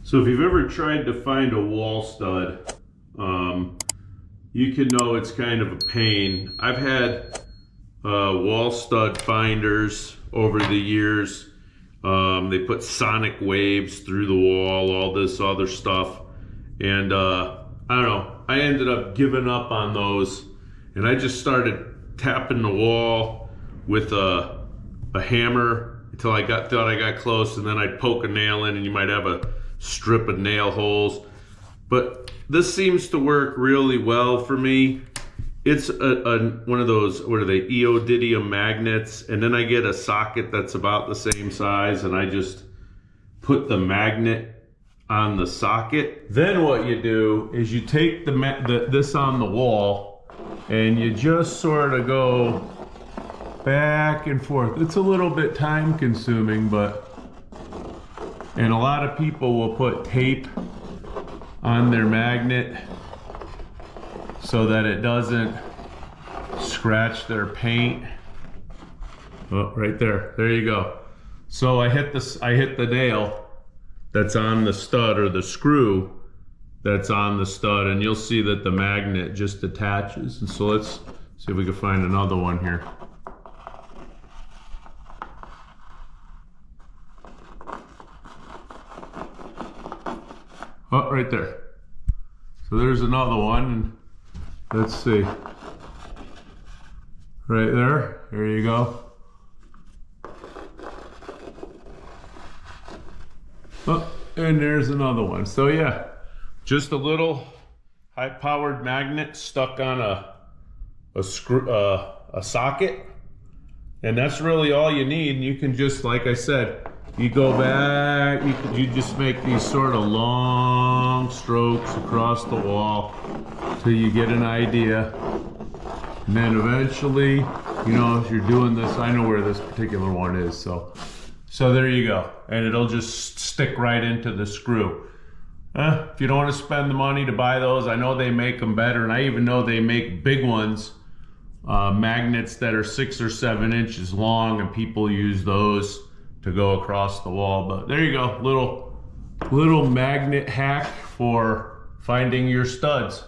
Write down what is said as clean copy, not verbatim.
So if you've ever tried to find a wall stud, you can know it's kind of a pain. I've had wall stud finders over the years. They put sonic waves through the wall, all this other stuff. And I don't know, I ended up giving up on those. And I just started tapping the wall with a hammer until I thought I got close, and then I'd poke a nail in and you might have a strip of nail holes. But this seems to work really well for me. It's one of those, what are they, neodymium magnets, and then I get a socket that's about the same size, and I just put the magnet on the socket. Then what you do is you take this on the wall and you just sort of go back and forth. It's a little bit time consuming, and a lot of people will put tape on their magnet so that it doesn't scratch their paint. Oh, right there. There you go. So I hit the nail that's on the stud, or the screw that's on the stud, and you'll see that the magnet just attaches. And so let's see if we can find another one here. Oh, right there. So there's another one. Let's see. Right there. There you go. Oh, and there's another one. So yeah, just a little high-powered magnet stuck on a socket, and that's really all you need. And you can just, like I said, you go back, you just make these sort of long strokes across the wall till you get an idea. And then eventually, you know, if you're doing this, I know where this particular one is, so there you go. And it'll just stick right into the screw. If you don't want to spend the money to buy those, I know they make them better, and I even know they make big ones, magnets that are 6 or 7 inches long, and people use those to go across the wall. But there you go, little magnet hack for finding your studs.